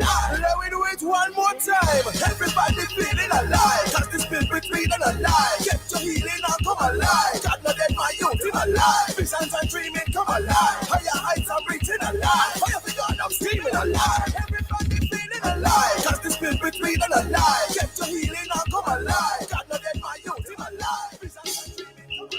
alive. Let me do it one more time. Everybody feeling alive. Cause the spirit feeling alive. Get your healing and come alive. God not dead, my youth in alive. Visions and dreaming come alive. Higher heights are reaching alive. Fire for God, I'm screaming alive. Everybody feeling alive. Cause the spirit feeling alive. Get your healing and come alive. God not dead, my youth in alive. Visions and dreaming come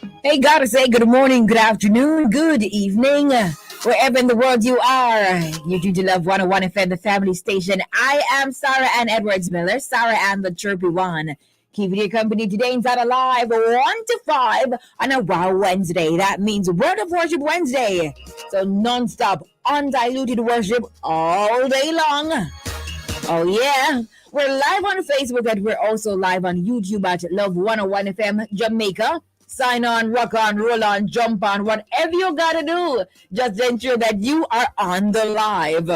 alive. Hey, gotta say good morning, good afternoon, good evening, wherever in the world you are. You do love 101 FM, the family station. I am Sara-Ann Edwards Miller, Sara-Ann the Chirpy One. Keeping you company today inside Alive 1 to 5 on a Wow Wednesday. That means Word of Worship Wednesday. So non-stop, undiluted worship all day long. Oh yeah. We're live on Facebook and we're also live on YouTube at Love 101 FM Jamaica. Sign on, rock on, roll on, jump on, whatever you gotta do. Just ensure that you are on the live.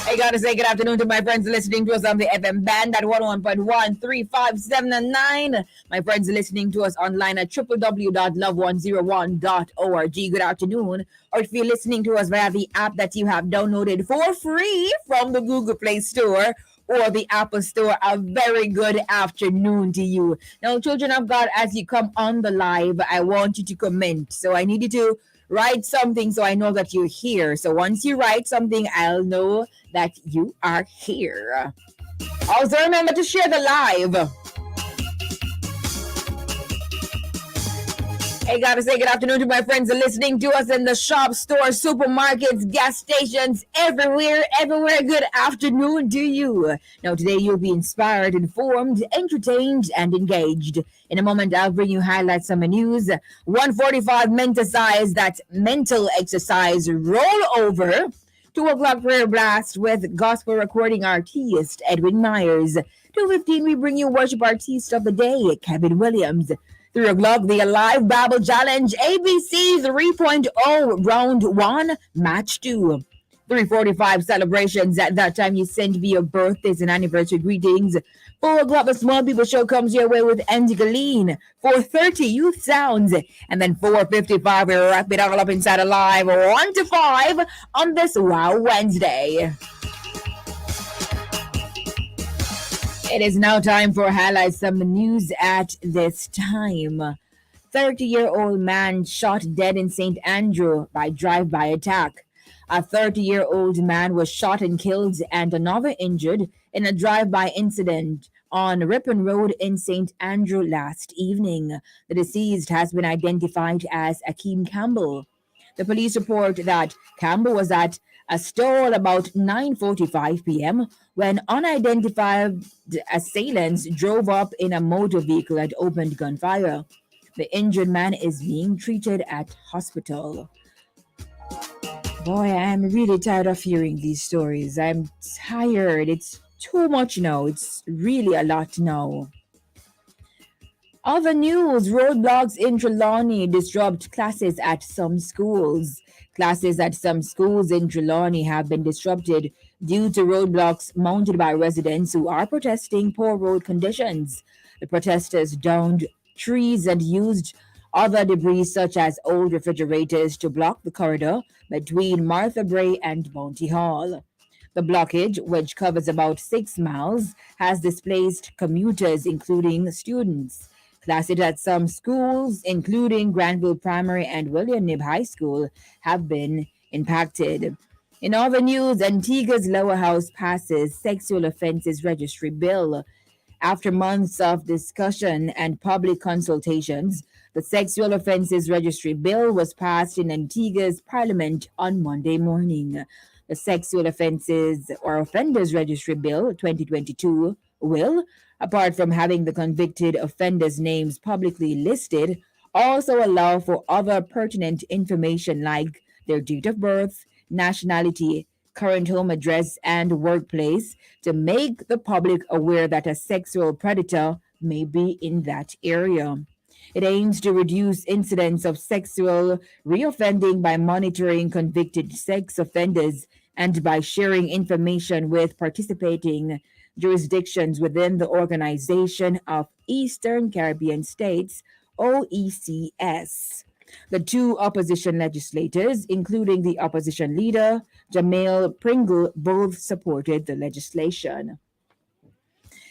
I gotta say good afternoon to my friends listening to us on the FM band at 101.1, 3, 5, 7, and 9. My friends listening to us online at www.love101.org. Good afternoon. Or if you're listening to us via the app that you have downloaded for free from the Google Play Store or the Apple Store, a very good afternoon to you. Now, children of God, as you come on the live, I want you to comment. So I need you to write something so I know that you're here. So once you write something, I'll know that you are here. Also, remember to share the live. Hey, gotta say good afternoon to my friends listening to us in the shop, stores, supermarkets, gas stations, everywhere. Good afternoon to you. Now, today you'll be inspired, informed, entertained, and engaged. In a moment, I'll bring you highlights of the news. 1:45 mental exercise rollover. 2 o'clock prayer blast with gospel recording artist Edwin Myers. 2:15 we bring you worship artist of the day, Kevin Williams. 3 o'clock, the Alive Bible Challenge, ABC 3.0, Round 1, Match 2. 3:45 celebrations. At that time, you send me your birthdays and anniversary greetings. 4 o'clock, the Small People Show comes your way with Andy Galeen. 4:30, Youth Sounds. And then 4:55, we wrap it all up inside Alive 1 to 5 on this Wow Wednesday. It is now time for highlights of the news at this time. 30-year-old man shot dead in St. Andrew by drive-by attack. A 30-year-old man was shot and killed and another injured in a drive-by incident on Ripon Road in St. Andrew last evening. The deceased has been identified as Akeem Campbell. The police report that Campbell was at a stall about 9:45 p.m. when unidentified assailants drove up in a motor vehicle and opened gunfire. The injured man is being treated at hospital. Boy, I'm really tired of hearing these stories. I'm tired. It's too much now. It's really a lot now. Other news, roadblocks in Trelawney disrupt classes at some schools. Classes at some schools in Trelawney have been disrupted due to roadblocks mounted by residents who are protesting poor road conditions. The protesters downed trees and used other debris such as old refrigerators to block the corridor between Martha Bray and Bounty Hall. The blockage, which covers about 6 miles, has displaced commuters, including students. Classes at some schools, including Granville Primary and William Knibb High School, have been impacted. In other news, Antigua's lower house passes sexual offences registry bill. After months of discussion and public consultations, the Sexual Offences Registry Bill was passed in Antigua's Parliament on Monday morning. The Sexual Offences or Offenders Registry Bill 2022 will, apart from having the convicted offenders' names publicly listed, also allow for other pertinent information like their date of birth, nationality, current home address, and workplace to make the public aware that a sexual predator may be in that area. It aims to reduce incidents of sexual reoffending by monitoring convicted sex offenders and by sharing information with participating jurisdictions within the Organization of Eastern Caribbean States, OECS. The two opposition legislators, including the opposition leader, Jamil Pringle, both supported the legislation.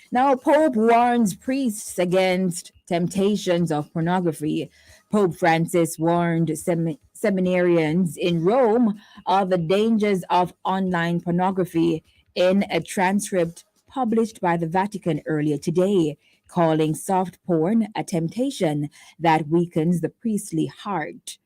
Now, Pope warns priests against temptations of pornography. Pope Francis warned seminarians in Rome of the dangers of online pornography in a transcript published by the Vatican earlier today, calling soft porn a temptation that weakens the priestly heart.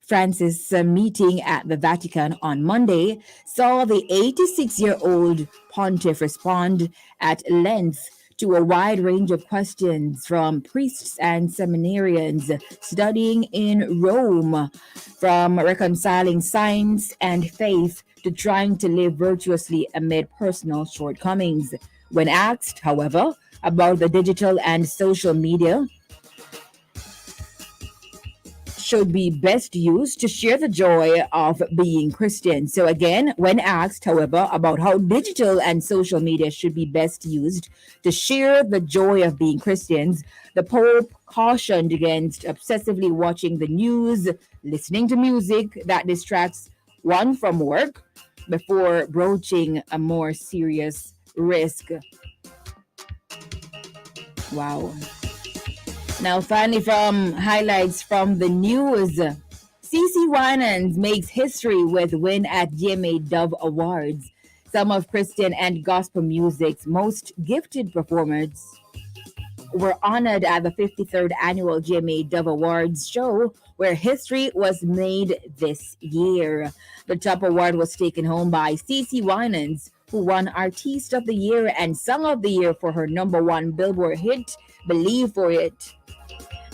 Francis' meeting at the Vatican on Monday saw the 86-year-old pontiff respond at length to a wide range of questions from priests and seminarians studying in Rome, from reconciling science and faith to trying to live virtuously amid personal shortcomings. When asked, however, about the digital and social media should be best used to share the joy of being Christian. So, again, when asked, however, about how digital and social media should be best used to share the joy of being Christians, the Pope cautioned against obsessively watching the news, listening to music that distracts one from work before broaching a more serious risk. Wow. Now, finally, from highlights from the news, CeCe Winans makes history with win at GMA Dove Awards. Some of Christian and gospel music's most gifted performers were honored at the 53rd annual GMA Dove Awards show, where history was made this year. The top award was taken home by CeCe Winans, who won Artiste of the Year and Song of the Year for her number one Billboard hit, Believe for It.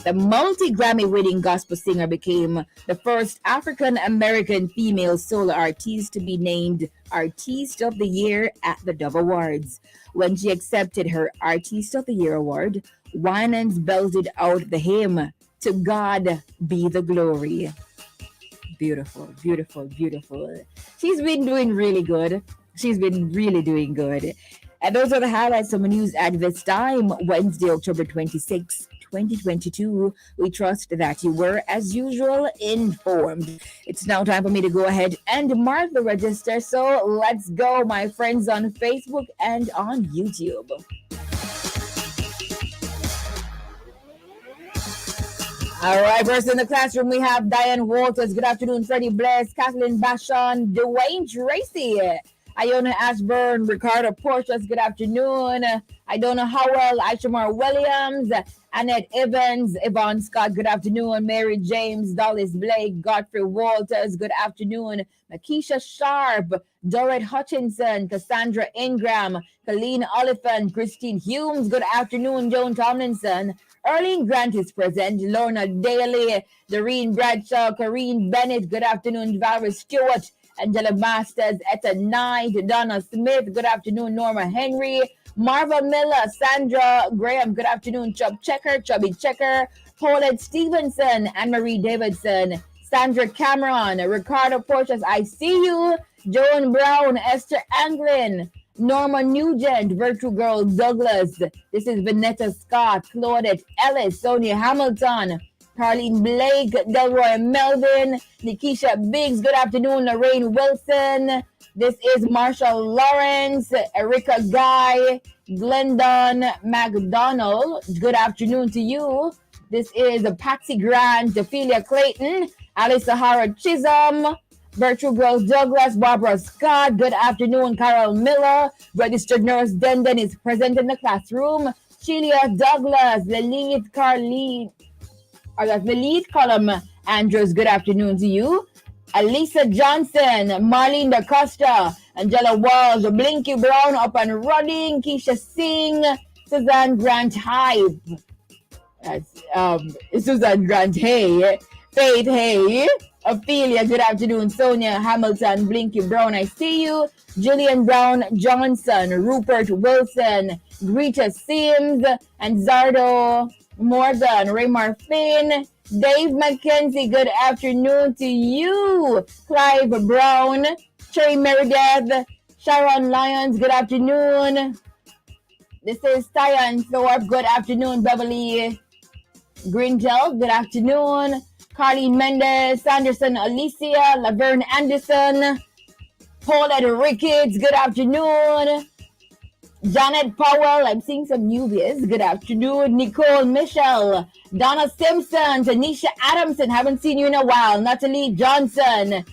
The multi-Grammy winning gospel singer became the first African American female solo artist to be named Artiste of the Year at the Dove Awards. When she accepted her Artiste of the Year award, Winans belted out the hymn, "To God Be the Glory." Beautiful, beautiful, beautiful. She's been doing really good. She's been really doing good. And those are the highlights of the news at this time, Wednesday, October 26th. 2022. We trust that you were, as usual, informed. It's now time for me to go ahead and mark the register. So let's go, my friends on Facebook and on YouTube. All right, first in the classroom, we have Diane Walters. Good afternoon, Freddie Bless, Kathleen Bashon, Dwayne Tracy, Iona Ashburn, Ricardo Porches. Good afternoon. Idona Howell, Aishamar Williams, Annette Evans, Yvonne Scott. Good afternoon. Mary James, Dallas Blake, Godfrey Walters. Good afternoon. Makisha Sharp, Dorrit Hutchinson, Cassandra Ingram, Colleen Oliphant, Christine Humes. Good afternoon. Joan Tomlinson. Erling Grant is present. Lorna Daly, Doreen Bradshaw, Corrine Bennett. Good afternoon. Valerie Stewart, Angela Masters, Etta Knight, Donna Smith. Good afternoon. Norma Henry, Marva Miller, Sandra Graham. Good afternoon. Chubby Checker, Paulette Stevenson, Anne-Marie Davidson, Sandra Cameron, Ricardo Porches, I see you, Joan Brown, Esther Anglin, Norma Nugent, Virtue Girl Douglas. This is Vanessa Scott, Claudette Ellis, Sonia Hamilton, Carlene Blake, Delroy Melvin, Nikisha Biggs. Good afternoon. Lorraine Wilson. This is Marshall Lawrence, Erica Guy, Glendon McDonald. Good afternoon to you. This is Patsy Grant, Ophelia Clayton, Alice Sahara Chisholm, Virtue Girls Douglas, Barbara Scott. Good afternoon, Carol Miller. Registered Nurse Denden is present in the classroom. Sheila Douglas, Lilith Carleen, or that's Lilith Column Andrews. Good afternoon to you. Alisa Johnson, Marlene DaCosta, Angela Walls, Blinky Brown up and running, Keisha Singh, Suzanne Grant Hype, Suzanne Grant Hay, Faith Hay, Ophelia, good afternoon, Sonia Hamilton, Blinky Brown, I see you, Jillian Brown Johnson, Rupert Wilson, Greta Sims, and Zardo Morgan, Raymar Finn, Dave McKenzie, good afternoon to you. Clive Brown, Cherry Meredith, Sharon Lyons, good afternoon. This is Tyan Thorpe, good afternoon. Beverly Grindel, good afternoon. Carlene Mendez, Sanderson Alicia, Laverne Anderson, Paulette Ricketts, good afternoon. Janet Powell, I'm seeing some newbies. Good afternoon. Nicole Michelle, Donna Simpson, Tanisha Adamson, haven't seen you in a while. Natalie Johnson,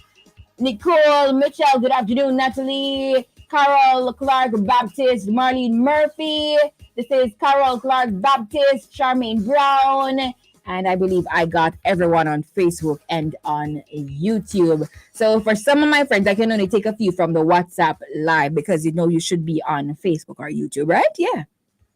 Nicole Mitchell, good afternoon. Natalie, Carol Clark Baptist, Marlene Murphy. This is Carol Clark Baptist, Charmaine Brown, and I believe I got everyone on Facebook and on YouTube. So for some of my friends, I can only take a few from the WhatsApp live because you should be on Facebook or YouTube, right? Yeah,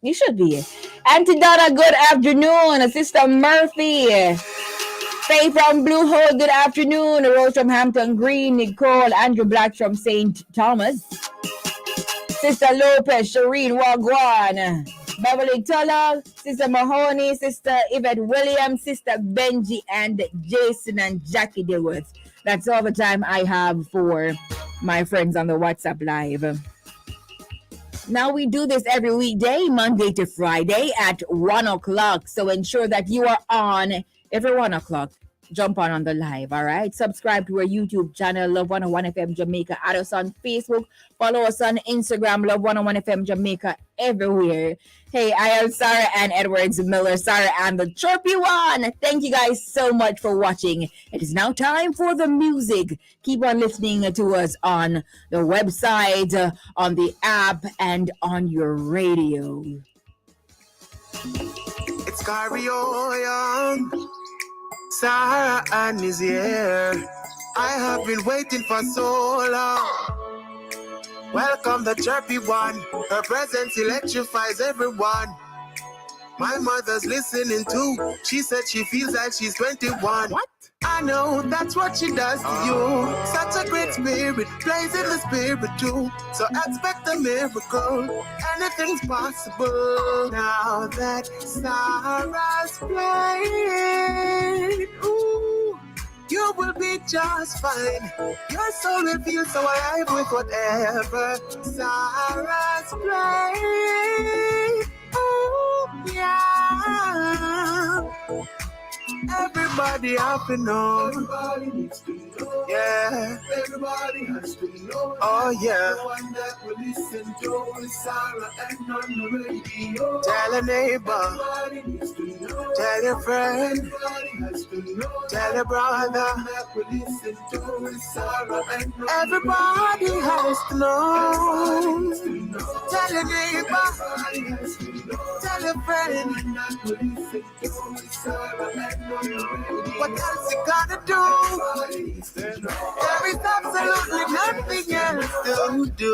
you should be. Auntie Donna, good afternoon. Sister Murphy. Faye from Blue Hole, good afternoon. Rose from Hampton Green. Nicole, Andrew Black from St. Thomas. Sister Lopez, Shireen Wagwan. Beverly Tolla, Sister Mahoney, Sister Yvette Williams, Sister Benji, and Jason and Jackie Dilworth. That's all the time I have for my friends on the WhatsApp Live. Now we do this every weekday, Monday to Friday at 1 o'clock. So ensure that you are on every 1 o'clock. Jump on the live, all right? Subscribe to our YouTube channel, Love 101 FM Jamaica. Add us on Facebook. Follow us on Instagram, Love 101 FM Jamaica, everywhere. Hey, I am Sara-Ann Edwards Miller, Sara-Ann, the chirpy one. Thank you guys so much for watching. It is now time for the music. Keep on listening to us on the website, on the app, and on your radio. It's Cario Young. Sara-Ann is here. I have been waiting for so long. Welcome the chirpy one. Her presence electrifies everyone. My mother's listening too. She said she feels like she's 21. What? I know that's what she does to you. Such a great spirit, plays in the spirit too. So expect a miracle. Anything's possible. Now that Sarah's playing, ooh, you will be just fine. Your soul will feel so alive with whatever Sarah's playing. Ooh, yeah. Everybody have to know. Everybody needs to know. Yeah. Everybody has to know. Oh yeah. The one that will listen to is Sara-Ann on the radio. Tell a neighbor. Everybody needs to know. Tell your friend. Everybody has to know. Tell a brother. The one that will listen to is Sara-Ann. Everybody has to know. Tell a neighbor. Everybody has to know. Tell a friend. The one that will listen to is Sara-Ann. What else you gotta do? There is absolutely nothing else to do.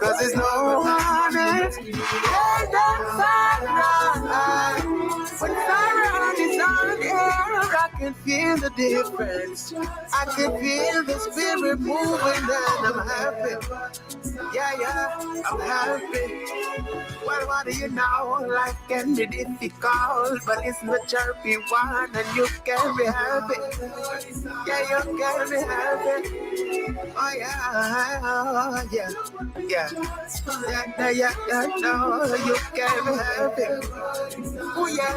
Cause there's no one else. There's no Sara-Ann. When Sara-Ann is on air, I can feel the difference. I can feel the spirit moving and I'm happy. Yeah, I'm happy. Well, what do you know? Life can be difficult, but it's the chirpy one and you can be happy. Yeah, you can be happy. Oh yeah. No, you can be happy. Oh yeah.